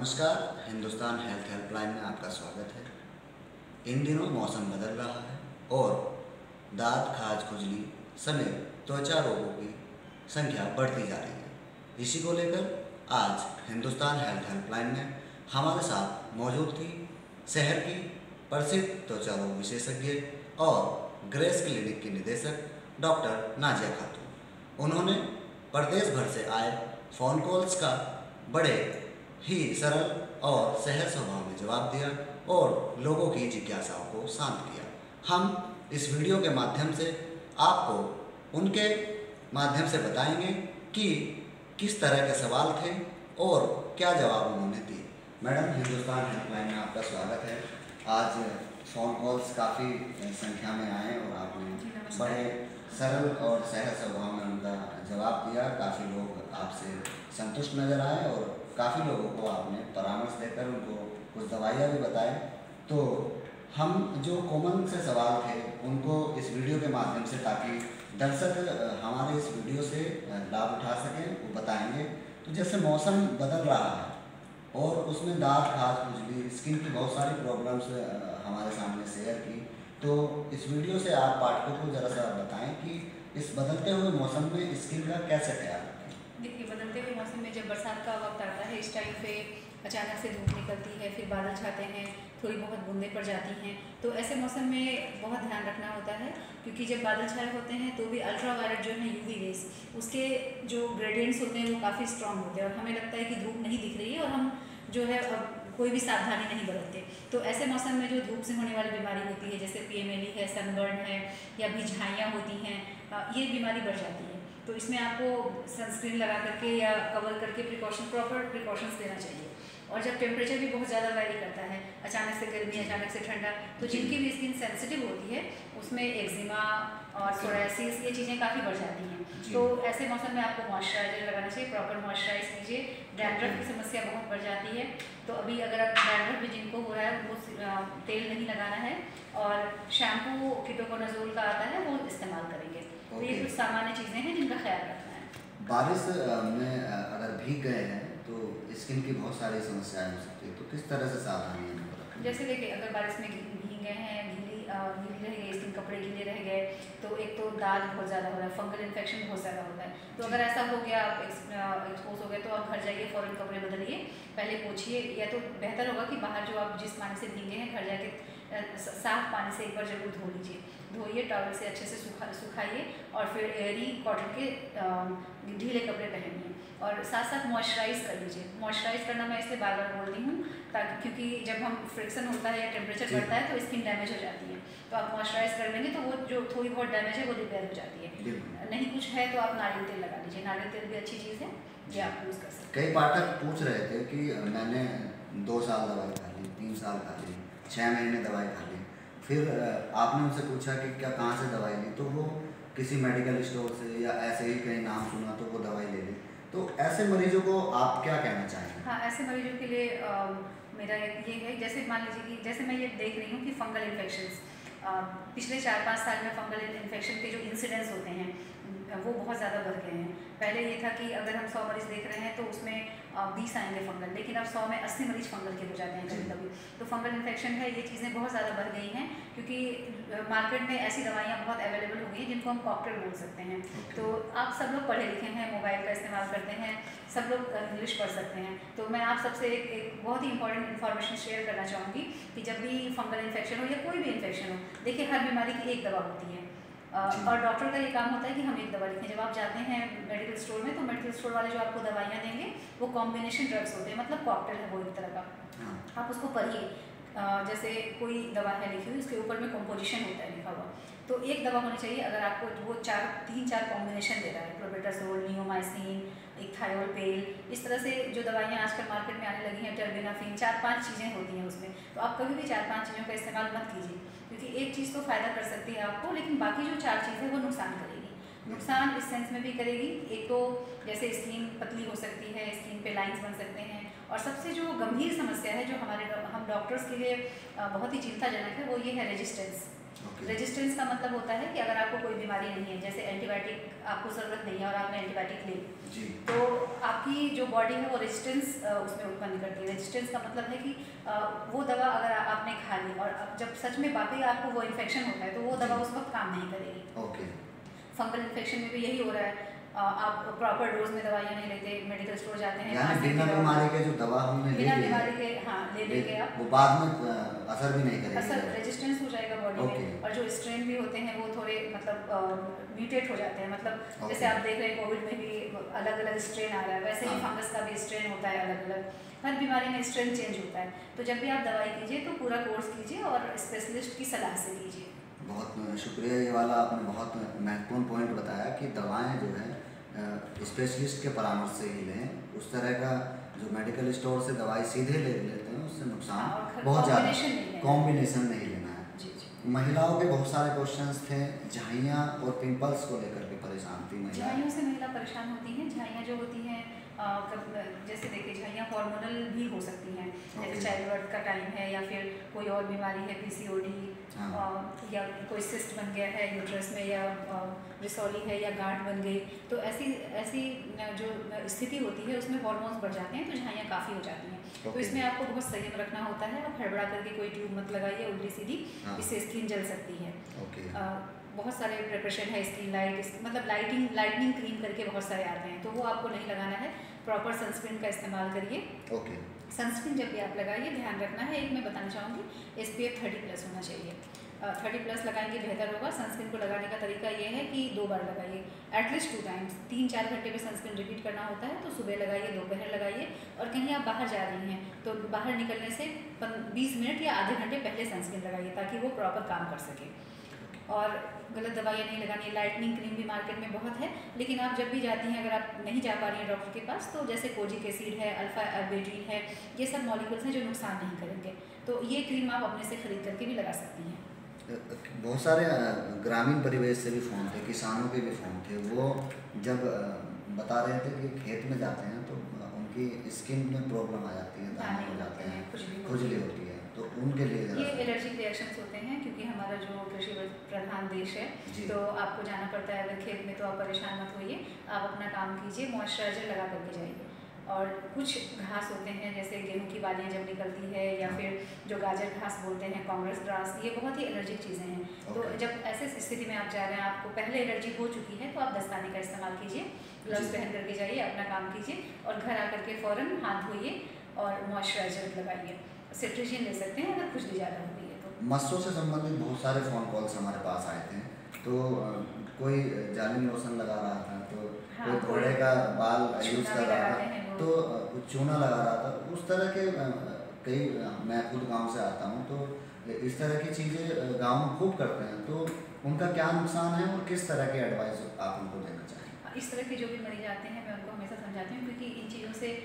नमस्कार। Hindustan health helpline में आपका स्वागत है। इन दिनों मौसम बदल रहा है और दांत, खाज, खुजली समेत त्वचा रोगों की संख्या बढ़ती जा रही है। इसी को लेकर आज हिंदुस्तान हेल्थ हेल्पलाइन में हमारे साथ मौजूद थी शहर की प्रसिद्ध त्वचा रोग विशेषज्ञ और ग्रेस क्लिनिक की निदेशक डॉक्टर नाजिया खातून। उन्होंने प्रदेश भर से आए फ़ोन कॉल्स का बड़े ही सरल और सहज स्वभाव में जवाब दिया और लोगों की जिज्ञासाओं को शांत किया। हम इस वीडियो के माध्यम से आपको उनके माध्यम से बताएंगे कि किस तरह के सवाल थे और क्या जवाब उन्होंने दिए। मैडम, हिंदुस्तान हेल्पलाइन में आपका स्वागत है। आज फ़ोन कॉल्स काफ़ी संख्या में आए और आपने बड़े सरल और सहज स्वभाव में उनका जवाब दिया। काफ़ी लोग आपसे संतुष्ट नज़र आए और काफ़ी लोगों को आपने परामर्श देकर उनको कुछ दवाइयाँ भी बताए। तो हम जो कॉमन से सवाल थे उनको इस वीडियो के माध्यम से, ताकि दर्शक हमारे इस वीडियो से लाभ उठा सकें, वो बताएंगे। तो जैसे मौसम बदल रहा है और उसमें दांत, खाज, खुजली, स्किन की बहुत सारी प्रॉब्लम्स हमारे सामने शेयर की, तो इस वीडियो से आप पाठकों को ज़रा सा बताएं कि इस बदलते हुए मौसम में स्किन का कैसे ख्याल रखें। देखिए, बदलते हुए मौसम में जब बरसात का वक्त आता है, इस टाइम पे अचानक से धूप निकलती है, फिर बादल छाते हैं, थोड़ी बहुत बूंदें पड़ जाती हैं। तो ऐसे मौसम में बहुत ध्यान रखना होता है, क्योंकि जब बादल छाए होते हैं तो भी अल्ट्रावायलेट जो है, यूवी रेस, उसके जो ग्रेडियंट्स होते हैं वो काफ़ी स्ट्रांग होते हैं और हमें लगता है कि धूप नहीं दिख रही है और हम जो है अब कोई भी सावधानी नहीं बरतते। तो ऐसे मौसम में जो धूप से होने वाली बीमारी होती है, जैसे PMLE है, सनबर्न है या भी झाइयाँ होती हैं, ये बीमारी बढ़ जाती है। तो इसमें आपको सनस्क्रीन लगा करके या कवर करके प्रॉपर प्रिकॉशंस लेना चाहिए। और जब टेम्परेचर भी बहुत ज़्यादा वैरी करता है, अचानक से गर्मी, अचानक से ठंडा, तो जिनकी भी स्किन सेंसिटिव होती है उसमें एक्जिमा और सोरायसिस, ये चीज़ें काफ़ी बढ़ जाती हैं। तो ऐसे मौसम में आपको मॉइस्चराइजर लगाना चाहिए, प्रॉपर मॉइस्चराइज कीजिए। डैंड्रफ की समस्या बहुत बढ़ जाती है, तो अभी अगर आप डैंड्रफ भी जिनको हो रहा है उनको तेल नहीं लगाना है और शैम्पू कीटोकोनाजोल का आता है वो इस्तेमाल करेंगे। तो ये कुछ सामान्य चीज़ें हैं जिनका ख्याल रखना है। बारिश में अगर भीग गए हैं तो स्किन की बहुत सारी समस्याएं हो सकती है, तो किस तरह से सावधानी रखें? जैसे देखिए, अगर बारिश में भीग गए हैं, गीली रह गई स्किन, कपड़े गीले रह गए, तो एक तो दाग बहुत ज़्यादा हो रहा है, फंगल इन्फेक्शन बहुत ज़्यादा होता है। तो अगर ऐसा हो गया, आप एक्सपोज हो गए, तो आप घर जाइए, फ़ौरन कपड़े बदलिए, पहले पोछिए, या तो बेहतर होगा कि बाहर जो आप जिस पानी से भीगे हैं घर जाके साफ पानी से एक बार जरूर धो लीजिए। धोइए, टॉवल से अच्छे से सुखाइए और फिर एयरी कॉटन के ढीले कपड़े पहनिए और साथ साथ मॉइस्चराइज कर लीजिए। मॉइस्चराइज करना मैं इसलिए बार बार बोल रही हूँ ताकि, क्योंकि जब हम फ्रिक्शन होता है या टेम्परेचर बढ़ता है तो स्किन डैमेज हो जाती है। तो आप मॉइस्चराइज कर लेंगे तो वो जो थोड़ी बहुत डैमेज है वो रिपेयर हो जाती है। नहीं कुछ है तो आप नारियल तेल लगा लीजिए, नारियल तेल भी अच्छी चीज़ है, ये आप यूज़ कर सकते हैं। कई पाठक पूछ रहे थे कि मैंने 2 साल दवाई खा ली, 3 साल खा ली, 6 महीने दवाई खा ली, फिर आपने उनसे पूछा कि क्या कहाँ से दवाई ली, तो वो किसी मेडिकल स्टोर से या ऐसे ही कहीं नाम सुना तो वो दवाई ले ली। तो ऐसे मरीजों को आप क्या कहना चाहेंगे? हाँ, ऐसे मरीजों के लिए मेरा ये है, जैसे मान लीजिए कि जैसे मैं ये देख रही हूँ कि फंगल इन्फेक्शंस पिछले 4-5 साल में फंगल इन्फेक्शन के जो इंसिडेंट्स होते हैं वो बहुत ज़्यादा बढ़ गए हैं। पहले ये था कि अगर हम 100 मरीज देख रहे हैं तो उसमें 20 आएंगे फंगल, लेकिन अब 100 में 80 मरीज फंगल के हो जाते हैं कभी कभी। तो फंगल इन्फेक्शन है, ये चीज़ें बहुत ज़्यादा बढ़ गई हैं क्योंकि मार्केट में ऐसी दवाइयाँ बहुत अवेलेबल हो गई हैं जिनको हम कॉकटेल बोल सकते हैं। तो आप सब लोग पढ़े लिखे हैं, मोबाइल का इस्तेमाल करते हैं, सब लोग इंग्लिश पढ़ सकते हैं। तो मैं आप सबसे एक बहुत ही इंपॉर्टेंट इन्फॉर्मेशन शेयर करना चाहूँगी कि जब भी फंगल इन्फेक्शन हो या कोई भी इन्फेक्शन हो, देखिए हर बीमारी की एक दवा होती है और डॉक्टर का ये काम होता है कि हम एक दवा लिखें। जब आप जाते हैं मेडिकल स्टोर में तो मेडिकल स्टोर वाले जो आपको दवाइयाँ देंगे वो कॉम्बिनेशन ड्रग्स होते हैं, मतलब कॉकटेल है वो एक तरह का। आप उसको पढ़िए, जैसे कोई दवा है लिखी हुई, उसके ऊपर में कंपोजिशन होता है लिखा हुआ, तो एक दवा होनी चाहिए। अगर आपको वो 3-4 कॉम्बिनेशन दे रहा है, क्लोबेटासोल, नियोमाइसिन, इथायोलपेल, इस तरह से जो दवाइयाँ आजकल मार्केट में आने लगी हैं, टर्बिनाफिन, 4-5 चीज़ें होती हैं उसमें, तो आप कभी भी 4-5 चीज़ों का इस्तेमाल मत कीजिए, क्योंकि एक चीज़ तो फ़ायदा कर सकती है आपको, लेकिन बाकी जो 4 चीज़ें वो नुकसान करेगी। नुकसान इस सेंस में भी करेगी, एक तो जैसे स्किन पतली हो सकती है, स्किन पे लाइंस बन सकते हैं, और सबसे जो गंभीर समस्या है जो हम डॉक्टर्स के लिए बहुत ही चिंताजनक है, वो ये है रेजिस्टेंस। ओके। रेजिस्टेंस का मतलब होता है कि अगर आपको कोई बीमारी नहीं है, जैसे एंटीबायोटिक आपको ज़रूरत नहीं है और आपने एंटीबायोटिक ली, जी। तो आपकी जो बॉडी है वो रेजिस्टेंस उसमें उत्पन्न करती है। रेजिस्टेंस का मतलब है कि वो दवा अगर आपने खा ली और अब जब सच में वाकई आपको वो इन्फेक्शन होता है तो वो दवा जी। उस वक्त काम नहीं करेगी। ओके। फंगल इन्फेक्शन में भी यही हो रहा है। आप प्रॉपर डोज में दवाइयाँ नहीं लेते, मेडिकल स्टोर जाते हैं, यानी 5 दिन बिना की दवा बीमारी के जो दवा हमने ले बिना ली है, बीमारी के हाँ ले लेंगे आप, वो बाद में असर भी नहीं असर करेगी। रेजिस्टेंस हो जाएगा बॉडी ओके। में। और जो स्ट्रेन भी होते हैं वो थोड़े मतलब म्यूटेट हो जाते हैं, मतलब ओके। जैसे आप देख रहे हैं कोविड में भी अलग अलग स्ट्रेन आ रहा है, वैसे ही हाँ। फंगस का भी स्ट्रेन होता है अलग अलग, हर बीमारी में स्ट्रेन चेंज होता है। तो जब भी आप दवाई कीजिए तो पूरा कोर्स कीजिए और स्पेशलिस्ट की सलाह से कीजिए। बहुत शुक्रिया, ये वाला आपने बहुत महत्वपूर्ण पॉइंट बताया कि दवाएं जो है स्पेशलिस्ट के परामर्श से ही लें। उस तरह का जो मेडिकल स्टोर से दवाई सीधे ले लेते हैं उससे नुकसान बहुत ज़्यादा, कॉम्बिनेशन नहीं लेना है। जी जी। महिलाओं के बहुत सारे क्वेश्चंस थे, झाइयाँ और पिंपल्स को लेकर के परेशान थी महिला। झाइयों से महिला परेशान होती हैं। झाइयाँ जो होती हैं जैसे देखिए झाइयाँ हार्मोनल भी हो सकती हैं, जैसे चाइल्ड बर्थ का टाइम है या फिर कोई और बीमारी है, PCOD, या कोई सिस्ट बन गया है यूट्रस में, या रिसोली है, या गांठ बन गई, तो ऐसी ऐसी जो स्थिति होती है उसमें हार्मोन्स बढ़ जाते हैं तो झाइयाँ काफ़ी हो जाती हैं। तो इसमें आपको बहुत संयम रखना होता है। आप हड़बड़ा करके कोई ट्यूब मत लगाइए उल्टी सीधी, इससे स्किन जल सकती है। बहुत सारे प्रिपरेशन है स्किन लाइट, मतलब लाइटनिंग क्रीम करके बहुत सारे आते हैं, तो वो आपको नहीं लगाना है। प्रॉपर सनस्क्रीन का इस्तेमाल करिए। ओके। सनस्क्रीन जब भी आप लगाइए ध्यान रखना है, एक मैं बताना चाहूँगी, SPF 30+ होना चाहिए। 30+ लगाएंगे बेहतर होगा। सनस्क्रीन को लगाने का तरीका ये है कि 2 बार लगाइए, एटलीस्ट 2 टाइम्स। 3-4 घंटे में सनस्क्रीन रिपीट करना होता है, तो सुबह लगाइए, दोपहर लगाइए, और कहीं आप बाहर जा रही हैं तो बाहर निकलने से 20 मिनट या आधे घंटे पहले सनस्क्रीन लगाइए ताकि वो प्रॉपर काम कर सके। और गलत दवाइयाँ नहीं लगानी। लाइटनिंग क्रीम भी मार्केट में बहुत है, लेकिन आप जब भी जाती हैं, अगर आप नहीं जा पा रही हैं डॉक्टर के पास, तो जैसे कोजिक एसिड है, अल्फा अर्बेटिन है, ये सब मॉलिक्यूल्स हैं जो नुकसान नहीं करेंगे, तो ये क्रीम आप अपने से खरीद करके भी लगा सकती हैं। बहुत सारे ग्रामीण परिवेश से भी फ़ोन थे, किसानों के भी फ़ोन थे। वो जब बता रहे थे कि खेत में जाते हैं तो उनकी स्किन में प्रॉब्लम आ जाती है, दाने हो जाते हैं, खुजली होती है, तो उनके लिए ये एलर्जिक रिएक्शंस होते हैं, क्योंकि हमारा जो कृषि प्रधान देश है तो आपको जाना पड़ता है अगर खेत में, तो आप परेशान मत होइए, आप अपना काम कीजिए, मॉइस्चराइजर लगा करके जाइए। और कुछ घास होते हैं जैसे गेहूं की बालियाँ जब निकलती है, या फिर जो गाजर घास बोलते हैं, कांग्रेस ग्रास, ये बहुत ही एलर्जिक चीज़ें हैं। तो जब ऐसे स्थिति में आप जा रहे हैं, आपको पहले एलर्जी हो चुकी है, तो आप दस्ताने का इस्तेमाल कीजिए, ग्लव्स पहन करके जाइए, अपना काम कीजिए, और घर आकर के फ़ौरन हाथ धोइए और मॉइस्चराइजर लगाइए। सिट्रीजिन ले सकते हैं अगर खुजली ज़्यादा हो गई है तो। मस्सों से संबंधित बहुत सारे फ़ोन कॉल्स हमारे पास आए थे, तो कोई जालिम लोशन लगा रहा था, तो कोई घोड़े का बाल यूज़ कर रहा था, तो चूना लगा रहा था, उस तरह के कई, मैं खुद गांव से आता हूं, तो इस तरह की चीज़ें गांव में खूब करते हैं, तो उनका क्या नुकसान है और किस तरह के एडवाइस आप उनको देना चाहेंगे? इस तरह के जो भी मरीज आते हैं मैं उनको हमेशा समझाती हूँ, क्योंकि इन चीज़ों से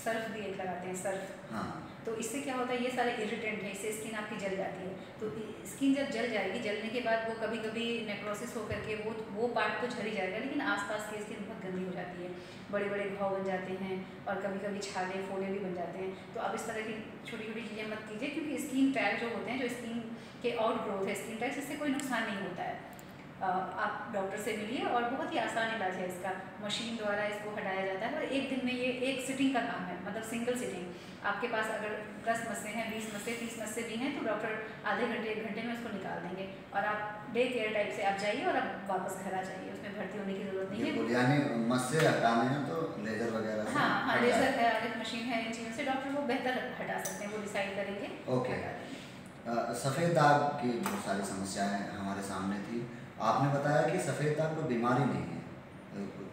सर्फ भी एक लगाते हैं, सर्फ। हाँ। तो इससे क्या होता है, ये सारे इरिटेंट है, इससे स्किन आपकी जल जाती है। तो स्किन जब जल जाएगी, जलने के बाद वो कभी कभी नेक्रोसिस होकर के वो पार्ट तो झड़ ही जाएगा, लेकिन आसपास की स्किन बहुत गंदी हो जाती है, बड़े बड़े घाव बन जाते हैं, और कभी कभी छाले फोड़े भी बन जाते हैं। तो आप इस तरह की छोटी छोटी चीज़ें मत कीजिए, क्योंकि स्किन टैग जो होते हैं, जो स्किन के आउट ग्रोथ है स्किन टैग, इससे कोई नुकसान नहीं होता है। आप डॉक्टर से मिलिए, और बहुत ही आसान इलाज है इसका, मशीन द्वारा इसको हटाया जाता है, और एक दिन में ये एक सिटिंग का काम है, मतलब सिंगल सिटिंग। आपके पास अगर 10 मस्से हैं, 20 मस्से, 30 मस्से भी हैं, तो डॉक्टर आधे घंटे 1 घंटे में उसको निकाल देंगे, और आप डे केयर टाइप से आप जाइए और आप वापस घर आ जाइए, उसमें भर्ती होने की ज़रूरत नहीं है। यानी मस्से हटाने हैं तो लेज़र वगैरह से? हाँ, लेज़र है, आगे मशीन है, इन चीज़ों से डॉक्टर वो बेहतर हटा सकते हैं, वो डिसाइड करेंगे। ओके। सफ़ेद दाग की बहुत सारी समस्याएं हमारे सामने थी। आपने बताया कि सफ़ेद दाग कोई बीमारी नहीं है,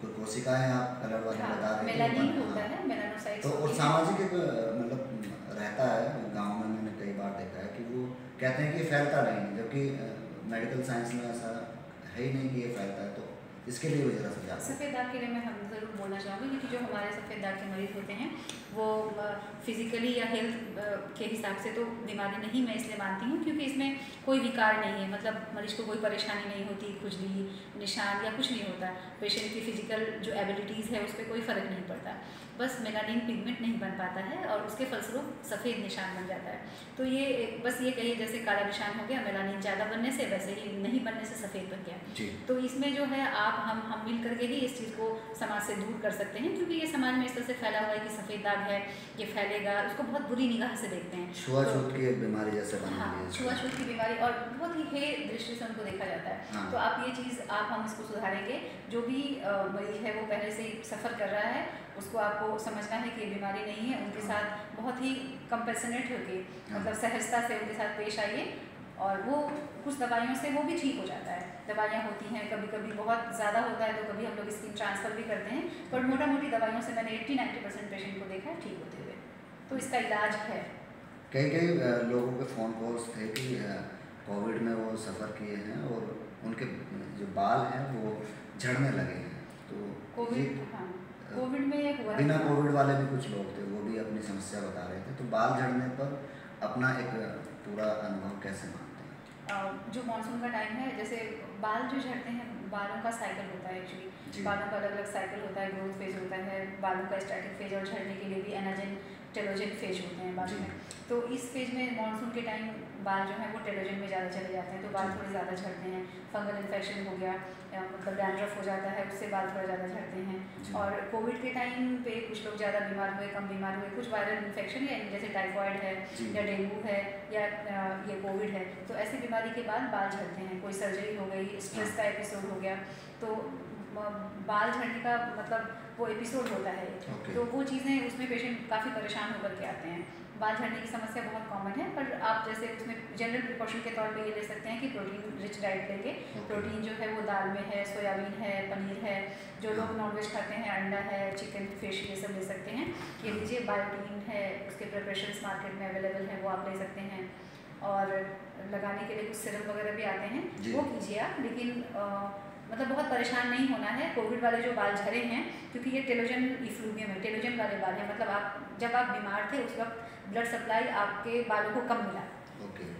कोई कोशिकाएं आप कलर वाली बता रहे थे, मेलानिन होता है, मेलानोसाइट्स। तो और सामाजिक एक मतलब रहता है गांव में, मैंने कई बार देखा है कि वो कहते हैं कि ये फैलता नहीं है, जबकि मेडिकल साइंस में ऐसा है ही नहीं कि ये फैलता है। तो इसके लिए भी ज़रा सुझाव। सफ़ेद दाग के लिए मैं हम ज़रूर बोलना चाहूँगी, क्योंकि जो हमारे सफ़ेद दाग के मरीज़ होते हैं वो फिज़िकली या हेल्थ के हिसाब से तो बीमारी नहीं मैं इसलिए मानती हूँ क्योंकि इसमें कोई विकार नहीं है, मतलब मरीज़ को कोई परेशानी नहीं होती, खुजली निशान या कुछ नहीं होता। पेशेंट की फ़िज़िकल जो एबिलिटीज़ है उस पर कोई फ़र्क नहीं पड़ता, बस मेलानिन पिगमेंट नहीं बन पाता है और उसके फलस्वरूप सफ़ेद निशान बन जाता है। तो ये बस ये कहिए जैसे काला निशान हो गया मेलानिन ज़्यादा बनने से, वैसे ही नहीं बनने से सफ़ेद बन गया। तो इसमें जो है आप हम मिल करके ही इस चीज़ को समाज से दूर कर सकते हैं, क्योंकि ये समाज में इस तरह से फैला हुआ है कि सफ़ेद दाग है ये फैलेगा, उसको बहुत बुरी निगाह से देखते हैं, छुआछूत की एक बीमारी जैसे बनी हाँ, हुई है। छुआछूत की बीमारी और बहुत ही हे दृष्टि से उनको देखा जाता है। हाँ। तो आप ये चीज़ हम इसको सुधारेंगे। जो भी मरीज है वो पहले से ही सफ़र कर रहा है, उसको आपको समझना है कि ये बीमारी नहीं है, उनके साथ बहुत ही कंपैशनेट होकर, मतलब सहजता से उनके साथ पेश आइए, और वो कुछ दवाइयों से वो भी ठीक हो जाता है। दवाइयाँ होती हैं, कभी कभी बहुत ज़्यादा होता है तो कभी हम लोग स्किन ट्रांसफ़र भी करते हैं, पर मोटा मोटी दवाइयों से मैंने 80-90% पेशेंट को देखा है ठीक होते हुए, तो इसका इलाज है। कई लोगों के फ़ोन कॉल्स थे कि कोविड में वो सफ़र किए हैं और उनके जो बाल हैं वो झड़ने लगे हैं, तो कोविड, हाँ, कोविड में हुआ है। बिना कोविड वाले भी कुछ लोग थे, वो भी अपनी समस्या बता रहे थे, तो बाल झड़ने पर अपना एक पूरा अनुभव कैसे मानते हैं? जो मानसून का टाइम है, जैसे बाल जो झड़ते हैं, बालों का साइकिल होता है एक्चुअली, बालों का अलग अलग साइकिल होता है, ग्रोथ फेज होता है, बालों का स्टैटिक फेज और झड़ने के लिए भी एनाजन टेलोजन फेज होते हैं बालों में। तो इस फेज में मानसून के टाइम बाल जो है वो टेलोजन में ज़्यादा चले जाते हैं, तो बाल थोड़े ज़्यादा झड़ते हैं। फंगल इन्फेक्शन हो गया, मतलब डैंड्रफ हो जाता है, उससे बाल थोड़ा ज़्यादा झड़ते हैं। और कोविड के टाइम पे कुछ लोग ज़्यादा बीमार हुए, कम बीमार हुए, कुछ वायरल इन्फेक्शन है जैसे टाइफॉइड है या डेंगू है या ये कोविड है, तो ऐसी बीमारी के बाद बाल झड़ते हैं। कोई सर्जरी हो गई, स्ट्रेस का एपिसोड हो गया, तो बाल झड़ने का मतलब वो एपिसोड होता है। तो वो चीज़ें उसमें पेशेंट काफ़ी परेशान होकर के आते हैं। बाल झड़ने की समस्या बहुत कॉमन है, पर आप जैसे उसमें जनरल प्रिकॉशन के तौर पे ये ले सकते हैं कि प्रोटीन रिच डाइट लेंगे। प्रोटीन जो है वो दाल में है, सोयाबीन है, पनीर है, जो लोग नॉनवेज खाते हैं अंडा है, चिकन, फिश, ये सब ले सकते हैं। ये लीजिए, बायोटीन है, उसके प्रिपरेशंस मार्केट में अवेलेबल हैं, वो आप ले सकते हैं। और लगाने के लिए कुछ सिरप वगैरह भी आते हैं, वो कीजिए आप, लेकिन मतलब बहुत परेशान नहीं होना है। कोविड वाले जो बाल झरे हैं, क्योंकि ये टेलोजन इफ्लूवियम है, टेलोजन वाले बाल हैं, मतलब आप जब आप बीमार थे उस वक्त ब्लड सप्लाई आपके बालों को कम मिला,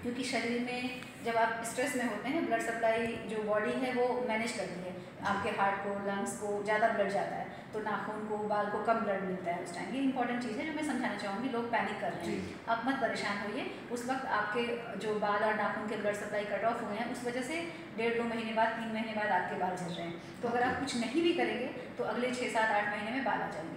क्योंकि शरीर में जब आप स्ट्रेस में होते हैं ब्लड सप्लाई जो बॉडी है वो मैनेज करती है, आपके हार्ट को, लंग्स को ज़्यादा ब्लड जाता है, तो नाखून को, बाल को कम ब्लड मिलता है उस टाइम। ये इंपॉर्टेंट चीज़ है जो मैं समझाना चाहूँगी। लोग पैनिक कर रहे हैं, आप मत परेशान होइए। उस वक्त आपके जो बाल और नाखून के ब्लड सप्लाई कट ऑफ हुए हैं, उस वजह से 1.5-2 महीने बाद, 3 महीने बाद आपके बाल झड़ रहे हैं। तो अगर आप कुछ नहीं भी करेंगे तो अगले 6-7-8 महीने में बाल आ जाएंगे,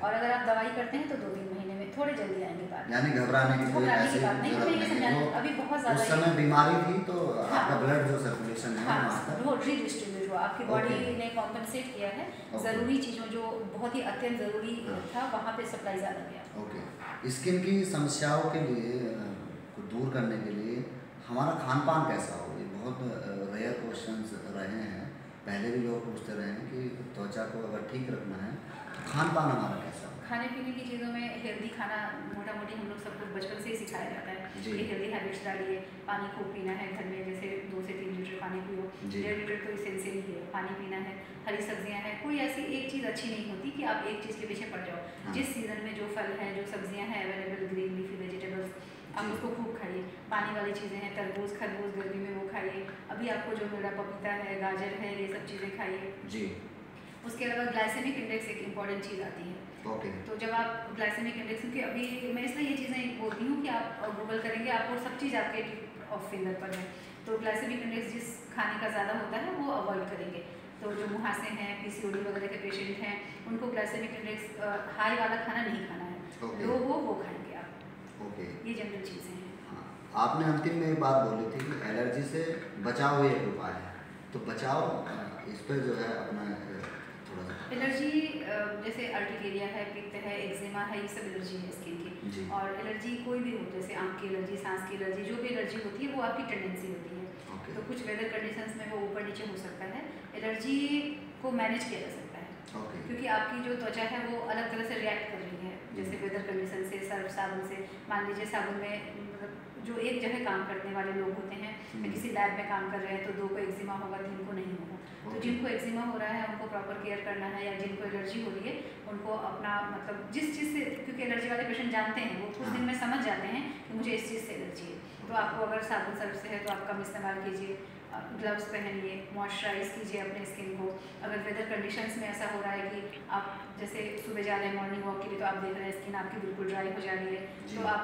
और अगर आप दवाई करते हैं तो 2-3 महीने में थोड़े जल्दी आएंगे बाल। यानी घबराने की कोई ऐसी बात नहीं है, अभी बहुत ज़्यादा उस समय बीमारी थी तो आपका ब्लड जो सर्कुलेशन है वो रीडिस्ट्रीब्यूट हुआ, आपकी बॉडी ने कॉम्पनसेट किया है, ज़रूरी चीज़ों जो बहुत ही अत्यंत ज़रूरी था वहाँ पे सप्लाई ज़्यादा गया। स्किन की समस्याओं के लिए को दूर करने के लिए हमारा खान पान कैसा हो, ये बहुत रेयर क्वेश्चंस रहे हैं, पहले भी लोग पूछते रहे हैं कि त्वचा को अगर ठीक रखना है तो खान पान हमारा कैसा हो? खाने पीने की चीज़ों में हेल्दी खाना मोटा मोटी हम लोग सबको बचपन से ही सिखाया जाता है कि हेल्दी हैबिट्स डालिए। पानी खूब पीना है, घर में जैसे 2 से 3 लीटर पानी पियो, 1.5 लीटर तो इसेंशियल ही है, पानी पीना है। हरी सब्जियां हैं, कोई ऐसी एक चीज़ अच्छी नहीं होती कि आप एक चीज़ के पीछे पड़ जाओ। जिस सीज़न में जो फल हैं, जो सब्जियां हैं अवेलेबल, ग्रीन लीफी वेजिटेबल्स, आप उसको खूब खाइए। पानी वाली चीज़ें हैं, तरबूज, खरबूज गर्मी में वो खाइए। अभी आपको जो मिल रहा पपीता है, गाजर है, ये सब चीज़ें खाइए। उसके अलावा ग्लाइसेमिक इंडेक्स एक इम्पॉर्टेंट चीज़ आती है। तो जब आप ग्लाइसेमिक इंडेक्स, क्योंकि अभी मैं इसलिए ये चीज़ें बोलती हूँ कि आप गूगल करेंगे आपको सब चीज़ आपके टिप ऑफ फिंगर पर है, तो ग्लाइसेमिक इंडेक्स जिस खाने का ज़्यादा होता है वो अवॉइड करेंगे। तो जो मुहासे हैं, PCOD वगैरह के पेशेंट हैं, उनको ग्लाइसेमिक इंडेक्स हाई वाला खाना नहीं खाना है, लो हो वो खाएंगे आप। ये जनरल चीज़ें हैं। आपने अंतिम में एक बात बोली थी कि एलर्जी से बचाव एक उपाय है, तो बचाव इस पर जो है अपना एलर्जी जैसे अर्टिकेरिया है, पित्त है, एक्जिमा है, ये सब एलर्जी है स्किन की। और एलर्जी कोई भी हो, जैसे आँख की एलर्जी, सांस की एलर्जी, जो भी एलर्जी होती है वो आपकी टेंडेंसी होती है। तो कुछ वेदर कंडीशंस में वो ऊपर नीचे हो सकता है। एलर्जी को मैनेज किया जा सकता है, क्योंकि आपकी जो त्वचा है वो अलग तरह से रिएक्ट कर रही है, जैसे वेदर कंडीशन से, सर्फ साबुन से। मान लीजिए साबुन में मतलब जो एक जगह काम करने वाले लोग होते हैं, किसी लैब में काम कर रहे हैं तो 2 को एक्जिमा होगा, 3 को नहीं होगा। तो जिनको एक्जिमा हो रहा है उनको प्रॉपर केयर करना है, या जिनको एलर्जी हो रही है उनको अपना मतलब जिस चीज़ से, क्योंकि एलर्जी वाले पेशेंट जानते हैं, वो कुछ दिन में समझ जाते हैं कि मुझे इस चीज़ से एलर्जी है। तो आपको अगर साबुन सर्फ से है तो आप कम इस्तेमाल कीजिए, ग्लव्स पहनिए, मॉइस्चराइज कीजिए अपने स्किन को। अगर वेदर कंडीशंस में ऐसा हो रहा है कि आप जैसे सुबह जा रहे हैं मॉर्निंग वॉक के लिए, तो आप देख रहे हैं स्किन आपकी बिल्कुल ड्राई हो जा रही है, तो आप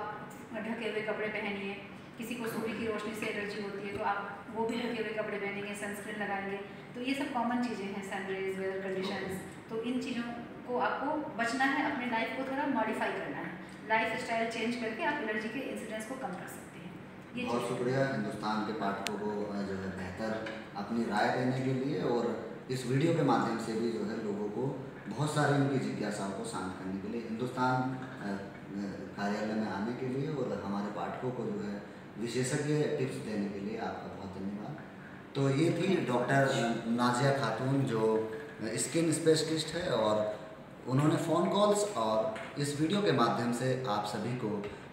ढके हुए कपड़े पहनिए। किसी को सूर्य की रोशनी से एलर्जी होती है तो आप वो भी ढके हुए कपड़े पहनेंगे, सनस्क्रीन लगाएंगे। तो ये सब कॉमन चीज़ें हैं, सनरेज, वेदर कंडीशंस। तो इन चीज़ों को आपको बचना है, अपनी लाइफ को थोड़ा मॉडिफाई करना है, लाइफ स्टाइल चेंज करके आप एलर्जी के इंसिडेंट्स को कम कर सकते हैं। ये बहुत शुक्रिया हिंदुस्तान के पाठकों को जो है बेहतर अपनी राय देने के लिए, और इस वीडियो के माध्यम से भी जो है लोगों को बहुत सारी उनकी जिज्ञासाओं को शांत करने के लिए, हिंदुस्तान कार्यालय में आने के लिए और हमारे पाठकों को जो है विशेषज्ञ टिप्स देने के लिए आपका बहुत धन्यवाद। तो ये थी डॉक्टर नाजिया खातून जो स्किन स्पेशलिस्ट है, और उन्होंने फ़ोन कॉल्स और इस वीडियो के माध्यम से आप सभी को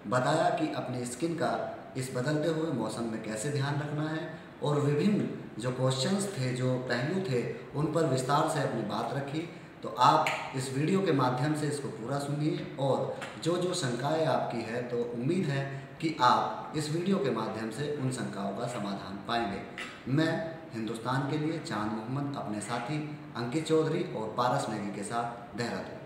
बताया कि अपनी स्किन का इस बदलते हुए मौसम में कैसे ध्यान रखना है, और विभिन्न जो क्वेश्चंस थे, जो पहलू थे, उन पर विस्तार से अपनी बात रखी। तो आप इस वीडियो के माध्यम से इसको पूरा सुनिए, और जो जो शंकाएं आपकी है, तो उम्मीद है कि आप इस वीडियो के माध्यम से उन शंकाओं का समाधान पाएंगे। मैं हिंदुस्तान के लिए चांद मोहम्मद अपने साथी अंकित चौधरी और पारस नेगी के साथ देहरादून।